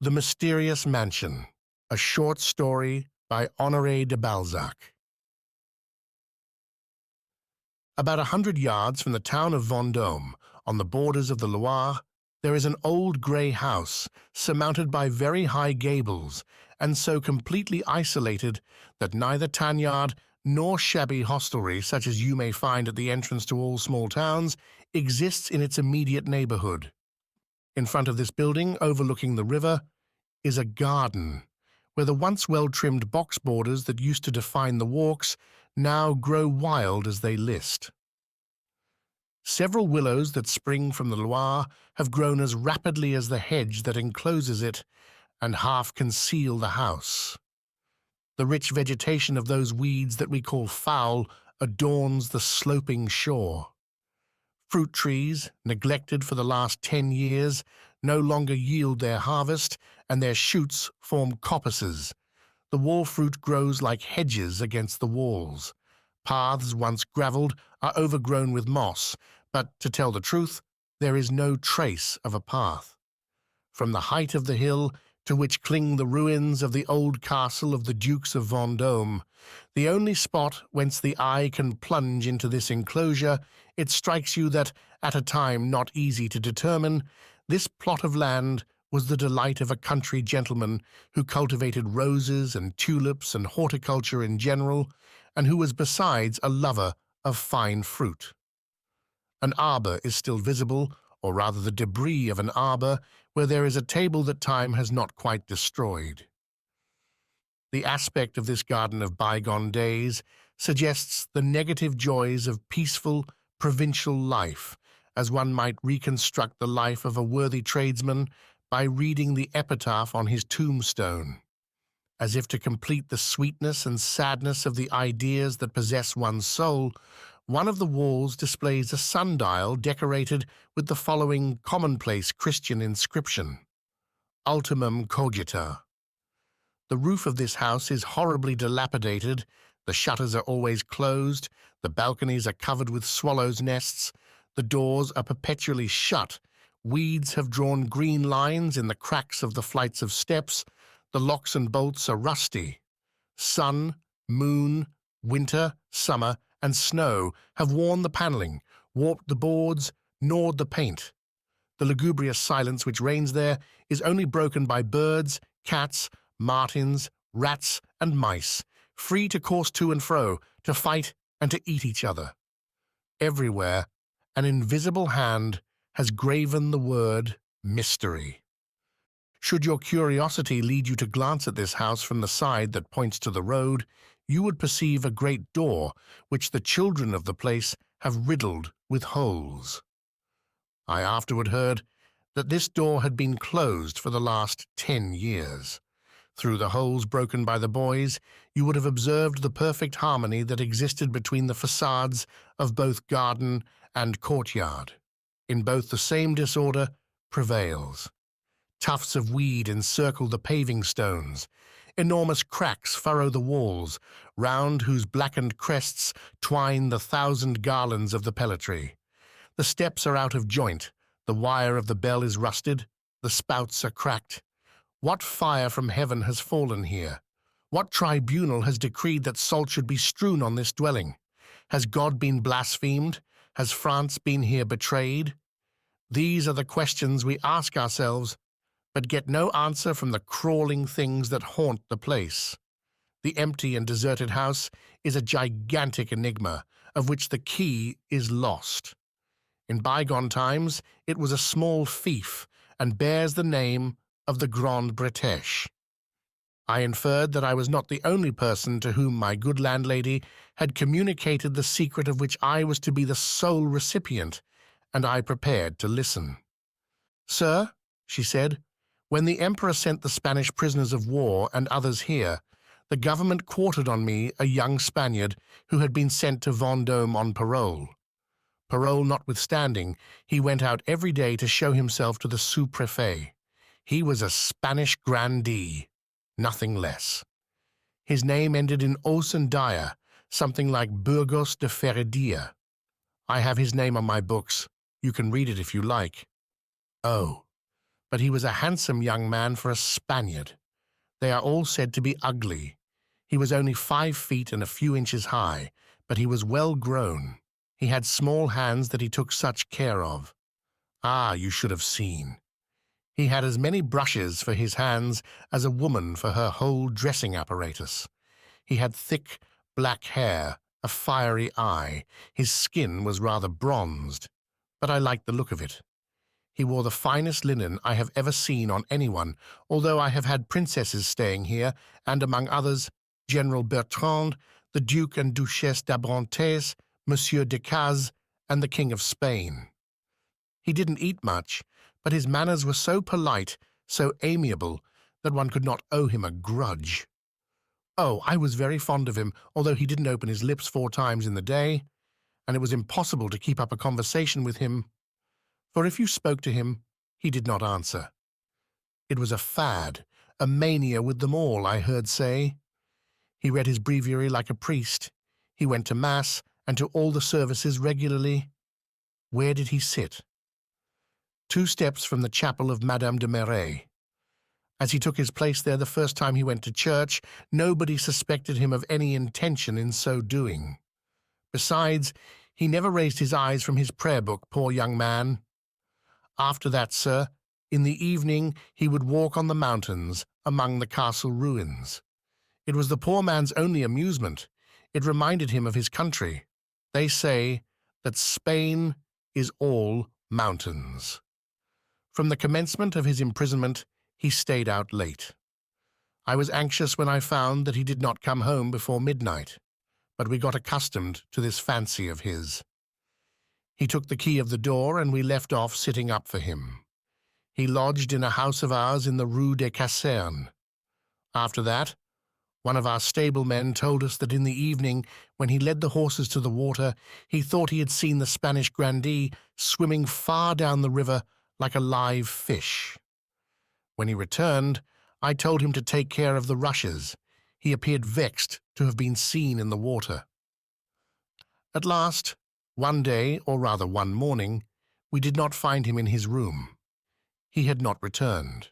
The Mysterious Mansion, a short story by Honore De Balzac. About 100 yards from the town of Vendôme, on the borders of the Loire, there is an old grey house surmounted by very high gables and so completely isolated that neither tanyard nor shabby hostelry such as you may find at the entrance to all small towns exists in its immediate neighbourhood. In front of this building, overlooking the river, is a garden, where the once well-trimmed box borders that used to define the walks now grow wild as they list. Several willows that spring from the Loire have grown as rapidly as the hedge that encloses it and half conceal the house. The rich vegetation of those weeds that we call foul adorns the sloping shore. Fruit trees, neglected for the last 10 years, no longer yield their harvest, and their shoots form coppices. The wall fruit grows like hedges against the walls. Paths once gravelled are overgrown with moss, but, to tell the truth, there is no trace of a path. From the height of the hill, to which cling the ruins of the old castle of the Dukes of Vendôme, the only spot whence the eye can plunge into this enclosure, it strikes you that, at a time not easy to determine, this plot of land was the delight of a country gentleman who cultivated roses and tulips and horticulture in general, and who was besides a lover of fine fruit. An arbour is still visible, or rather the debris of an arbour, where there is a table that time has not quite destroyed. The aspect of this garden of bygone days suggests the negative joys of peaceful, provincial life, as one might reconstruct the life of a worthy tradesman by reading the epitaph on his tombstone. As if to complete the sweetness and sadness of the ideas that possess one's soul, one of the walls displays a sundial decorated with the following commonplace Christian inscription: Ultimum cogita. The roof of this house is horribly dilapidated, the shutters are always closed, the balconies are covered with swallows' nests, the doors are perpetually shut, weeds have drawn green lines in the cracks of the flights of steps, the locks and bolts are rusty. Sun, moon, winter, summer, and snow have worn the panelling, warped the boards, gnawed the paint. The lugubrious silence which reigns there is only broken by birds, cats, martins, rats, and mice, free to course to and fro, to fight and to eat each other. Everywhere, an invisible hand has graven the word mystery. Should your curiosity lead you to glance at this house from the side that points to the road, you would perceive a great door which the children of the place have riddled with holes. I afterward heard that this door had been closed for the last 10 years. Through the holes broken by the boys, you would have observed the perfect harmony that existed between the facades of both garden and courtyard. In both the same disorder prevails. Tufts of weed encircle the paving stones. Enormous cracks furrow the walls, round whose blackened crests twine the 1,000 garlands of the pelletry. The steps are out of joint, the wire of the bell is rusted, the spouts are cracked. What fire from heaven has fallen here? What tribunal has decreed that salt should be strewn on this dwelling? Has God been blasphemed? Has France been here betrayed? These are the questions we ask ourselves, but get no answer from the crawling things that haunt the place. The empty and deserted house is a gigantic enigma, of which the key is lost. In bygone times, it was a small fief, and bears the name of the Grande Bretêche. I inferred that I was not the only person to whom my good landlady had communicated the secret of which I was to be the sole recipient, and I prepared to listen. "Sir," she said, "when the Emperor sent the Spanish prisoners of war and others here, the government quartered on me a young Spaniard who had been sent to Vendôme on parole. Parole notwithstanding, he went out every day to show himself to the sous-préfet. He was a Spanish grandee, nothing less. His name ended in os and dia, something like Burgos de Ferredia. I have his name on my books. You can read it if you like. Oh, but he was a handsome young man for a Spaniard. They are all said to be ugly. He was only 5 feet and a few inches high, but he was well grown. He had small hands that he took such care of. Ah, you should have seen. He had as many brushes for his hands as a woman for her whole dressing apparatus. He had thick, black hair, a fiery eye. His skin was rather bronzed, but I liked the look of it. He wore the finest linen I have ever seen on anyone, although I have had princesses staying here, and among others, General Bertrand, the Duke and Duchesse d'Abrantes, Monsieur de Cazes, and the King of Spain. He didn't eat much, but his manners were so polite, so amiable, that one could not owe him a grudge. Oh, I was very fond of him, although he didn't open his lips 4 times in the day, and it was impossible to keep up a conversation with him, for if you spoke to him, he did not answer. It was a fad, a mania with them all, I heard say. He read his breviary like a priest. He went to Mass and to all the services regularly. Where did he sit? 2 steps from the chapel of Madame de Merret. As he took his place there the first time he went to church, nobody suspected him of any intention in so doing. Besides, he never raised his eyes from his prayer book, poor young man. After that, sir, in the evening he would walk on the mountains among the castle ruins. It was the poor man's only amusement. It reminded him of his country. They say that Spain is all mountains. From the commencement of his imprisonment, he stayed out late. I was anxious when I found that he did not come home before midnight, but we got accustomed to this fancy of his. He took the key of the door, and we left off sitting up for him. He lodged in a house of ours in the Rue des Casernes. After that, one of our stablemen told us that in the evening, when he led the horses to the water, he thought he had seen the Spanish grandee swimming far down the river like a live fish. When he returned, I told him to take care of the rushes. He appeared vexed to have been seen in the water. At last, one day, or rather one morning, we did not find him in his room. He had not returned.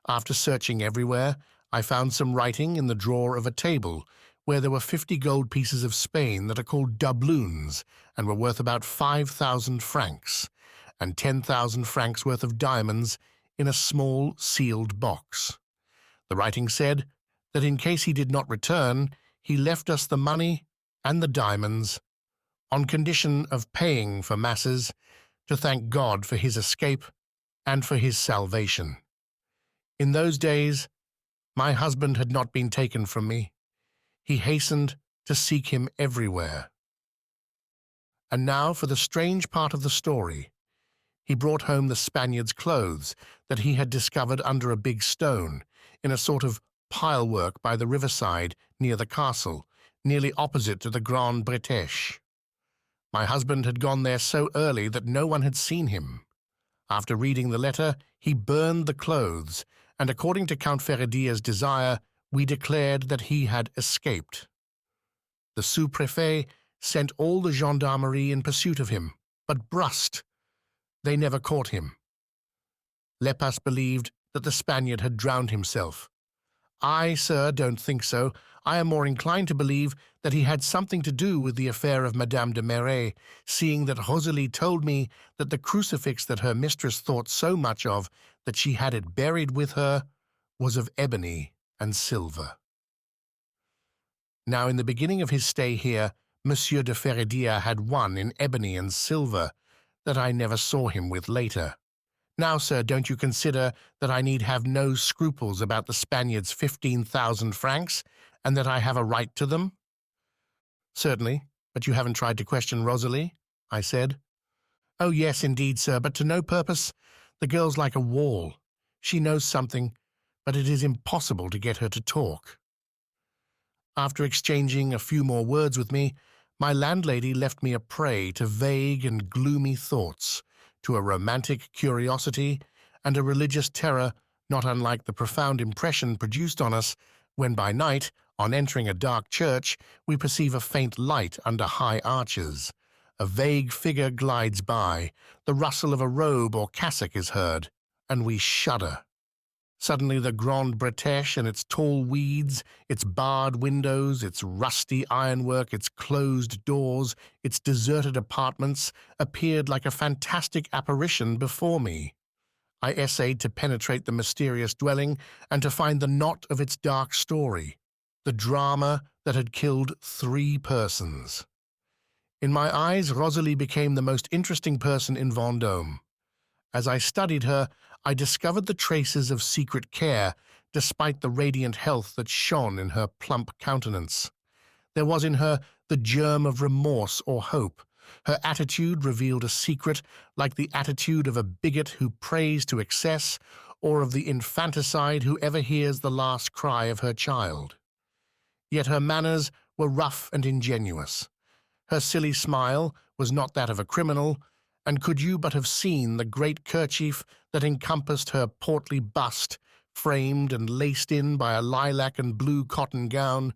After searching everywhere, I found some writing in the drawer of a table where there were 50 gold pieces of Spain that are called doubloons and were worth about 5,000 francs, and 10,000 francs worth of diamonds in a small sealed box. The writing said that in case he did not return, he left us the money and the diamonds on condition of paying for masses to thank God for his escape and for his salvation. In those days, my husband had not been taken from me. He hastened to seek him everywhere. And now for the strange part of the story. He brought home the Spaniard's clothes that he had discovered under a big stone in a sort of pilework by the riverside near the castle, nearly opposite to the Grande Bretêche. My husband had gone there so early that no one had seen him. After reading the letter, he burned the clothes, and according to Count Ferradia's desire, we declared that he had escaped. The sous-préfet sent all the gendarmerie in pursuit of him, but brust. They never caught him. Lepas believed that the Spaniard had drowned himself. I, sir, don't think so. I am more inclined to believe that he had something to do with the affair of Madame de Merret, seeing that Rosalie told me that the crucifix that her mistress thought so much of that she had it buried with her was of ebony and silver. Now, in the beginning of his stay here, Monsieur de Ferradia had one in ebony and silver that I never saw him with later. Now, sir, don't you consider that I need have no scruples about the Spaniard's 15,000 francs, and that I have a right to them? Certainly, but you haven't tried to question Rosalie, I said. Oh, yes, indeed, sir, but to no purpose. The girl's like a wall. She knows something, but it is impossible to get her to talk. After exchanging a few more words with me, my landlady left me a prey to vague and gloomy thoughts, to a romantic curiosity and a religious terror not unlike the profound impression produced on us when by night, on entering a dark church, we perceive a faint light under high arches. A vague figure glides by, the rustle of a robe or cassock is heard, and we shudder. Suddenly the Grande Bretêche and its tall weeds, its barred windows, its rusty ironwork, its closed doors, its deserted apartments appeared like a fantastic apparition before me. I essayed to penetrate the mysterious dwelling and to find the knot of its dark story, the drama that had killed 3 persons. In my eyes, Rosalie became the most interesting person in Vendôme. As I studied her, I discovered the traces of secret care, despite the radiant health that shone in her plump countenance. There was in her the germ of remorse or hope. Her attitude revealed a secret, like the attitude of a bigot who prays to excess, or of the infanticide who ever hears the last cry of her child. Yet her manners were rough and ingenuous. Her silly smile was not that of a criminal, and could you but have seen the great kerchief that encompassed her portly bust, framed and laced in by a lilac and blue cotton gown,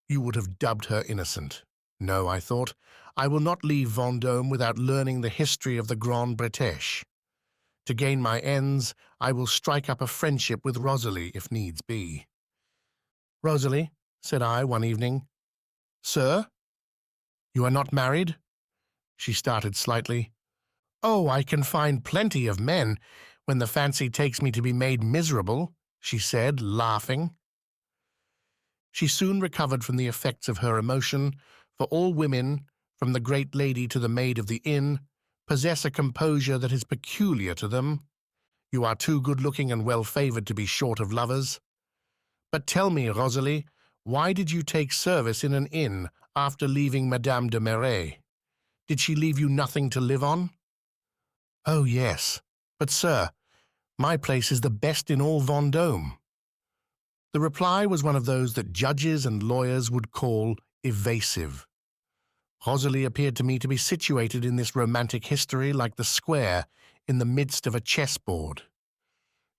you would have dubbed her innocent. No, I thought, I will not leave Vendôme without learning the history of the Grande Bretêche. To gain my ends, I will strike up a friendship with Rosalie if needs be. "Rosalie," said I one evening. "Sir? You are not married?" She started slightly. "Oh, I can find plenty of men when the fancy takes me to be made miserable," she said, laughing. She soon recovered from the effects of her emotion, for all women, from the great lady to the maid of the inn, possess a composure that is peculiar to them. You are too good-looking and well-favored to be short of lovers. But tell me, Rosalie, why did you take service in an inn after leaving Madame de Marais? Did she leave you nothing to live on?" "Oh, yes. But, sir, my place is the best in all Vendôme." The reply was one of those that judges and lawyers would call evasive. Rosalie appeared to me to be situated in this romantic history like the square in the midst of a chessboard.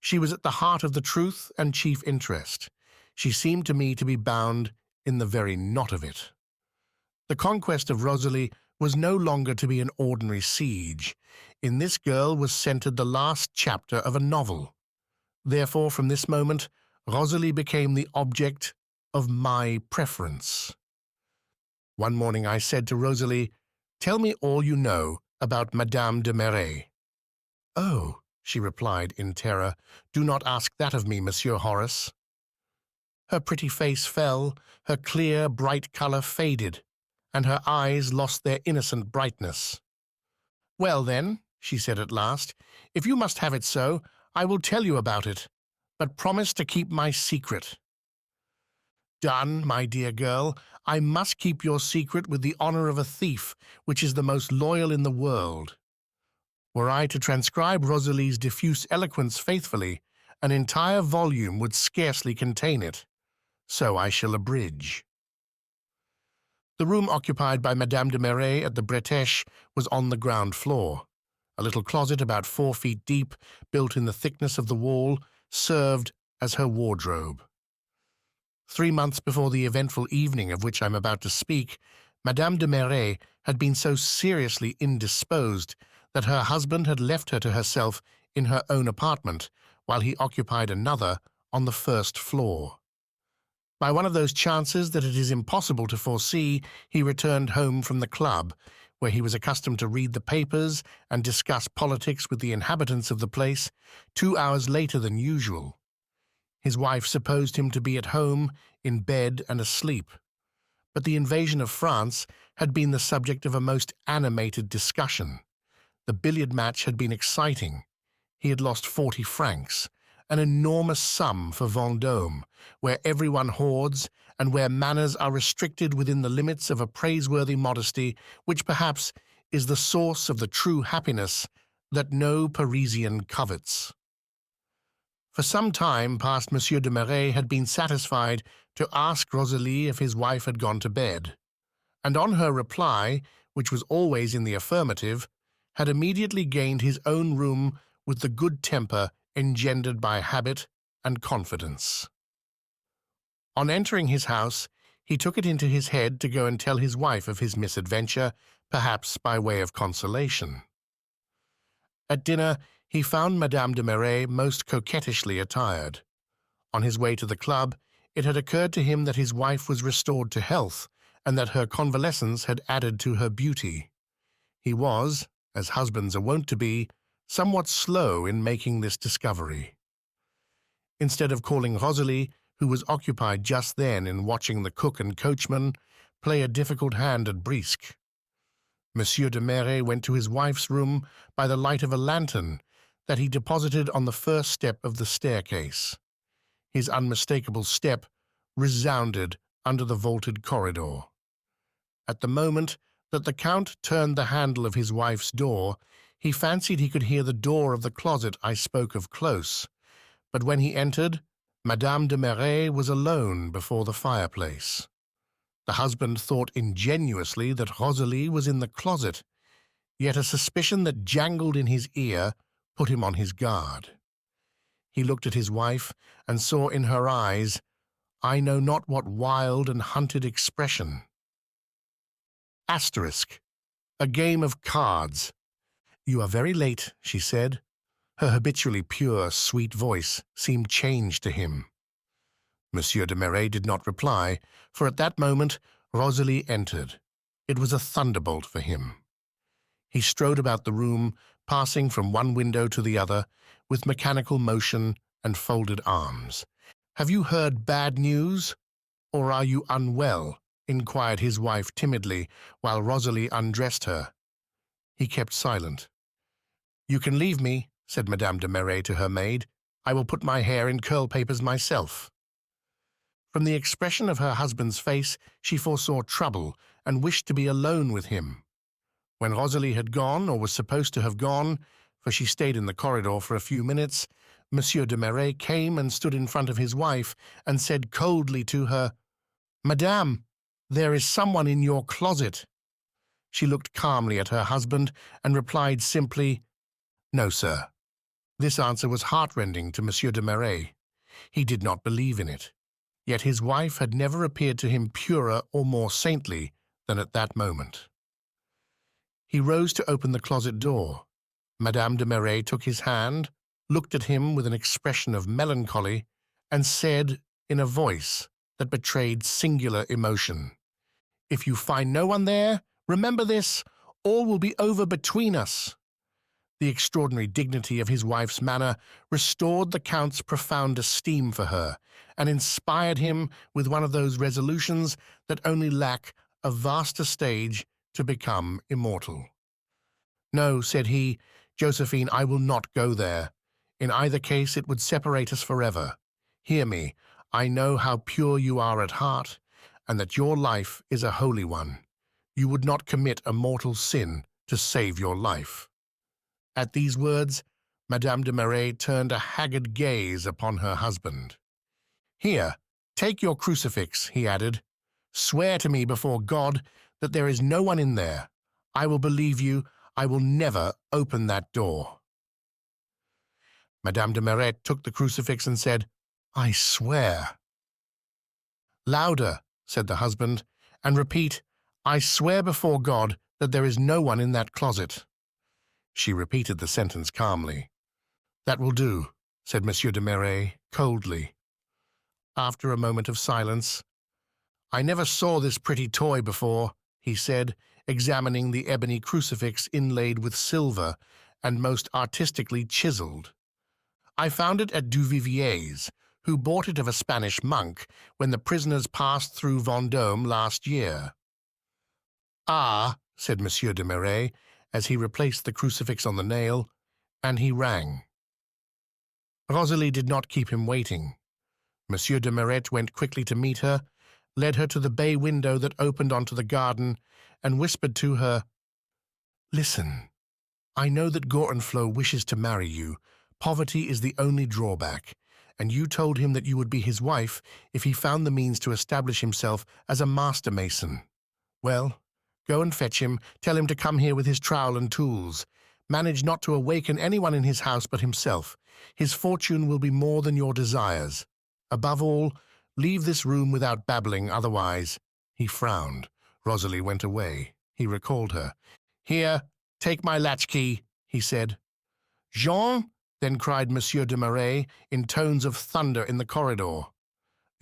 She was at the heart of the truth and chief interest. She seemed to me to be bound in the very knot of it. The conquest of Rosalie was no longer to be an ordinary siege. In this girl was centered the last chapter of a novel. Therefore, from this moment, Rosalie became the object of my preference. One morning I said to Rosalie, "Tell me all you know about Madame de Marais." "Oh," she replied in terror, "do not ask that of me, Monsieur Horace." Her pretty face fell, her clear, bright color faded, and her eyes lost their innocent brightness. "Well, then," she said at last, "if you must have it so, I will tell you about it, but promise to keep my secret." "Done, my dear girl. I must keep your secret with the honor of a thief, which is the most loyal in the world. Were I to transcribe Rosalie's diffuse eloquence faithfully, an entire volume would scarcely contain it. So I shall abridge. The room occupied by Madame de Marais at the Bretêche was on the ground floor. A little closet about 4 feet deep, built in the thickness of the wall, served as her wardrobe. 3 months before the eventful evening of which I am about to speak, Madame de Marais had been so seriously indisposed that her husband had left her to herself in her own apartment, while he occupied another on the first floor. By one of those chances that it is impossible to foresee, he returned home from the club, where he was accustomed to read the papers and discuss politics with the inhabitants of the place, 2 hours later than usual. His wife supposed him to be at home, in bed and asleep. But the invasion of France had been the subject of a most animated discussion. The billiard match had been exciting. He had lost 40 francs, an enormous sum for Vendôme, where everyone hoards and where manners are restricted within the limits of a praiseworthy modesty which perhaps is the source of the true happiness that no Parisian covets. For some time past, Monsieur de Marais had been satisfied to ask Rosalie if his wife had gone to bed, and on her reply, which was always in the affirmative, had immediately gained his own room with the good temper engendered by habit and confidence. On entering his house, he took it into his head to go and tell his wife of his misadventure, perhaps by way of consolation. At dinner, He found Madame de Marais most coquettishly attired. On his way to the club, it had occurred to him that his wife was restored to health and that her convalescence had added to her beauty. He was, as husbands are wont to be, somewhat slow in making this discovery. Instead of calling Rosalie, who was occupied just then in watching the cook and coachman play a difficult hand at brisque, Monsieur de Marais went to his wife's room by the light of a lantern that he deposited on the first step of the staircase. His unmistakable step resounded under the vaulted corridor. At the moment that the Count turned the handle of his wife's door, he fancied he could hear the door of the closet I spoke of close, but when he entered, Madame de Marais was alone before the fireplace. The husband thought ingenuously that Rosalie was in the closet, yet a suspicion that jangled in his ear put him on his guard. He looked at his wife and saw in her eyes, I know not what wild and hunted expression. Asterisk. A game of cards. You are very late, she said. Her habitually pure, sweet voice seemed changed to him. Monsieur de Marais did not reply, for at that moment Rosalie entered. It was a thunderbolt for him. He strode about the room, passing from one window to the other, with mechanical motion and folded arms. "Have you heard bad news, or are you unwell?" inquired his wife timidly, while Rosalie undressed her. He kept silent. "You can leave me," said Madame de Marais to her maid. "I will put my hair in curl papers myself." From the expression of her husband's face, she foresaw trouble and wished to be alone with him. When Rosalie had gone, or was supposed to have gone, for she stayed in the corridor for a few minutes, Monsieur de Marais came and stood in front of his wife and said coldly to her, "Madame, there is someone in your closet." She looked calmly at her husband and replied simply, "No, sir." This answer was heartrending to Monsieur de Marais. He did not believe in it. Yet his wife had never appeared to him purer or more saintly than at that moment. He rose to open the closet door. Madame de Marais took his hand, looked at him with an expression of melancholy, and said in a voice that betrayed singular emotion, "If you find no one there, remember this, all will be over between us." The extraordinary dignity of his wife's manner restored the Count's profound esteem for her and inspired him with one of those resolutions that only lack a vaster stage to become immortal. "No," said he, "Josephine, I will not go there. In either case it would separate us forever. Hear me, I know how pure you are at heart, and that your life is a holy one. You would not commit a mortal sin to save your life." At these words, Madame de Marais turned a haggard gaze upon her husband. "Here, take your crucifix," he added. "Swear to me before God that there is no one in there. I will believe you. I will never open that door." Madame de Marais took the crucifix and said, "I swear." "Louder," said the husband, "and repeat, 'I swear before God that there is no one in that closet.'" She repeated the sentence calmly. "That will do," said Monsieur de Marais coldly. After a moment of silence, "I never saw this pretty toy before," he said, examining the ebony crucifix inlaid with silver and most artistically chiseled. "I found it at Duvivier's, who bought it of a Spanish monk when the prisoners passed through Vendôme last year." "Ah," said Monsieur de Marais, as he replaced the crucifix on the nail, and he rang. Rosalie did not keep him waiting. Monsieur de Marais went quickly to meet her, led her to the bay window that opened onto the garden, and whispered to her, "Listen, I know that Gorenflot wishes to marry you. Poverty is the only drawback, and you told him that you would be his wife if he found the means to establish himself as a master mason. Well, go and fetch him, tell him to come here with his trowel and tools. Manage not to awaken anyone in his house but himself. His fortune will be more than your desires. Above all, leave this room without babbling, otherwise—" He frowned. Rosalie went away. He recalled her. "Here, take my latchkey," he said. Jean, then cried Monsieur de Marais in tones of thunder in the corridor.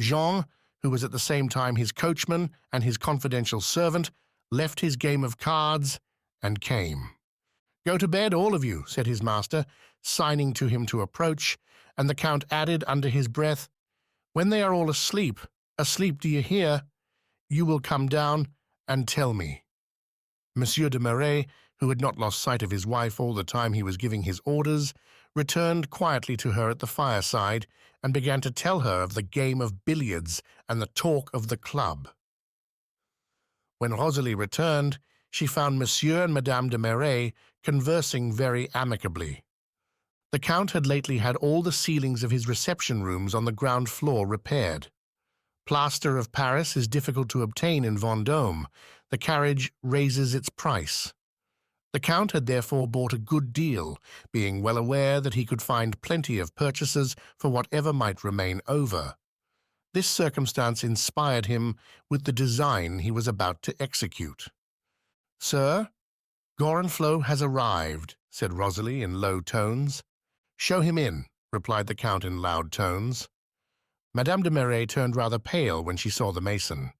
Jean, who was at the same time his coachman and his confidential servant, left his game of cards and came. "Go to bed, all of you," said his master, signing to him to approach, and the Count added under his breath, "When they are all asleep, do you hear? You will come down and tell me." Monsieur de Marais, who had not lost sight of his wife all the time he was giving his orders, returned quietly to her at the fireside and began to tell her of the game of billiards and the talk of the club. When Rosalie returned, she found Monsieur and Madame de Marais conversing very amicably. The Count had lately had all the ceilings of his reception rooms on the ground floor repaired. Plaster of Paris is difficult to obtain in Vendôme. The carriage raises its price. The Count had therefore bought a good deal, being well aware that he could find plenty of purchasers for whatever might remain over. This circumstance inspired him with the design he was about to execute. "Sir, Gorenflot has arrived," said Rosalie in low tones. "Show him in," replied the Count in loud tones. Madame de Marais turned rather pale when she saw the mason.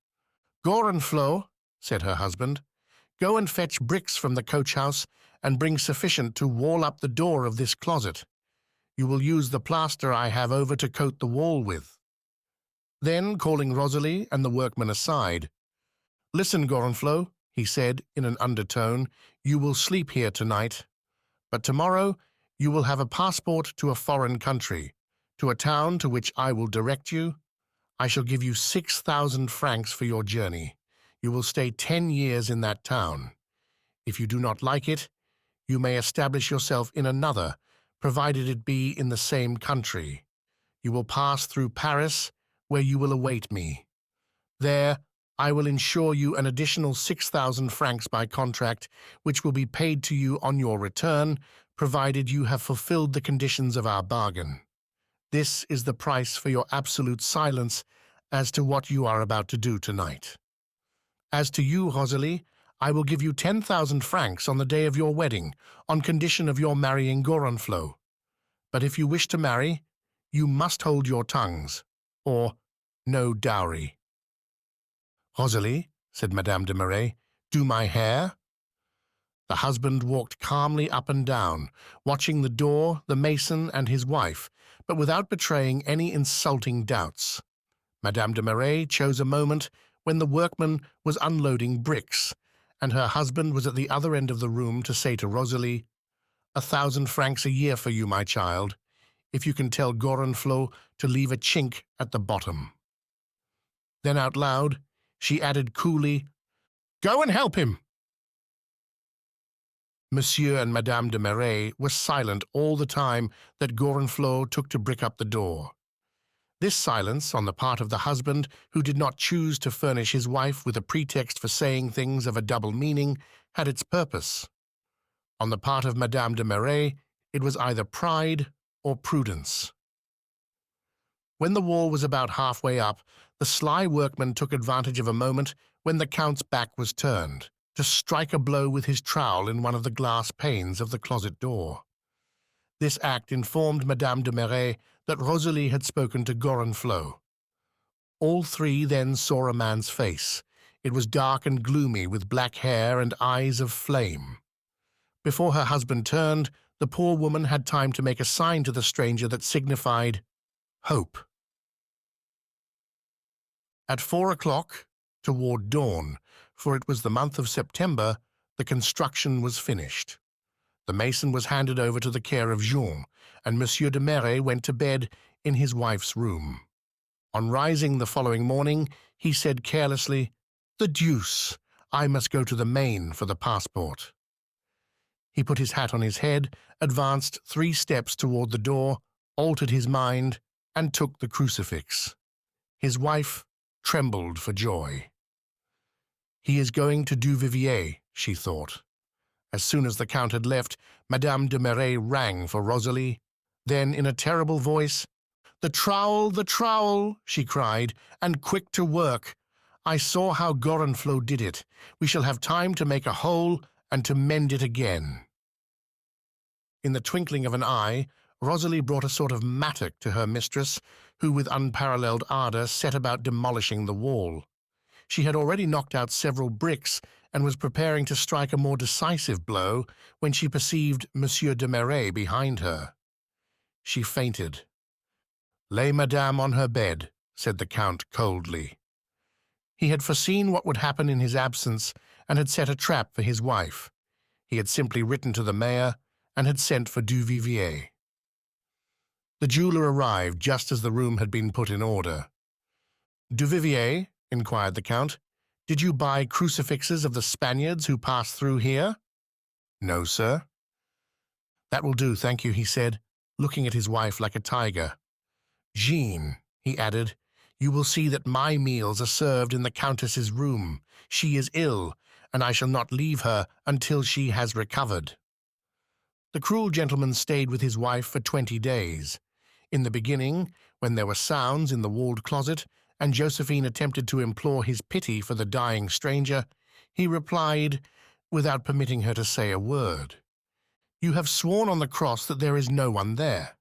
"Gorenflot," said her husband, "go and fetch bricks from the coach-house and bring sufficient to wall up the door of this closet. You will use the plaster I have over to coat the wall with." Then, calling Rosalie and the workman aside, "Listen, Gorenflot," he said in an undertone, "you will sleep here tonight, but tomorrow you will have a passport to a foreign country, to a town to which I will direct you. I shall give you 6,000 francs for your journey. You will stay 10 years in that town. If you do not like it, you may establish yourself in another, provided it be in the same country. You will pass through Paris, where you will await me. There, I will insure you an additional 6,000 francs by contract, which will be paid to you on your return, provided you have fulfilled the conditions of our bargain. This is the price for your absolute silence as to what you are about to do tonight. As to you, Rosalie, I will give you 10,000 francs on the day of your wedding, on condition of your marrying Gorenflot. But if you wish to marry, you must hold your tongues, or no dowry." "Rosalie," said Madame de Marais, "do my hair?" The husband walked calmly up and down, watching the door, the mason, and his wife, but without betraying any insulting doubts. Madame de Marais chose a moment when the workman was unloading bricks, and her husband was at the other end of the room to say to Rosalie, "1,000 francs a year for you, my child, if you can tell Gorenflot to leave a chink at the bottom." Then out loud, she added coolly, "Go and help him." Monsieur and Madame de Marais were silent all the time that Gorenflot took to brick up the door. This silence on the part of the husband, who did not choose to furnish his wife with a pretext for saying things of a double meaning, had its purpose. On the part of Madame de Marais, it was either pride or prudence. When the wall was about halfway up, the sly workman took advantage of a moment when the Count's back was turned, to strike a blow with his trowel in one of the glass panes of the closet door. This act informed Madame de Marais that Rosalie had spoken to Gorenflot. All three then saw a man's face. It was dark and gloomy, with black hair and eyes of flame. Before her husband turned, the poor woman had time to make a sign to the stranger that signified hope. At 4 o'clock, toward dawn, for it was the month of September, the construction was finished. The mason was handed over to the care of Jean, and Monsieur de Marais went to bed in his wife's room. On rising the following morning, he said carelessly, "The deuce! I must go to the Maine for the passport." He put his hat on his head, advanced 3 steps toward the door, altered his mind, and took the crucifix. His wife trembled for joy. "He is going to Duvivier," she thought. As soon as the Count had left, Madame de Marais rang for Rosalie. Then, in a terrible voice, the trowel," she cried, "and quick to work. I saw how Gorenflot did it. We shall have time to make a hole and to mend it again." In the twinkling of an eye, Rosalie brought a sort of mattock to her mistress, who with unparalleled ardour set about demolishing the wall. She had already knocked out several bricks and was preparing to strike a more decisive blow when she perceived Monsieur de Merret behind her. She fainted. "Lay Madame on her bed," said the Count coldly. He had foreseen what would happen in his absence and had set a trap for his wife. He had simply written to the mayor and had sent for Duvivier. The jeweller arrived just as the room had been put in order. "Duvivier," inquired the Count, "did you buy crucifixes of the Spaniards who passed through here?" "No, sir." "That will do, thank you," he said, looking at his wife like a tiger. "Jean," he added, "you will see that my meals are served in the Countess's room. She is ill, and I shall not leave her until she has recovered." The cruel gentleman stayed with his wife for 20 days. In the beginning, when there were sounds in the walled closet, and Josephine attempted to implore his pity for the dying stranger, he replied, without permitting her to say a word, "You have sworn on the cross that there is no one there."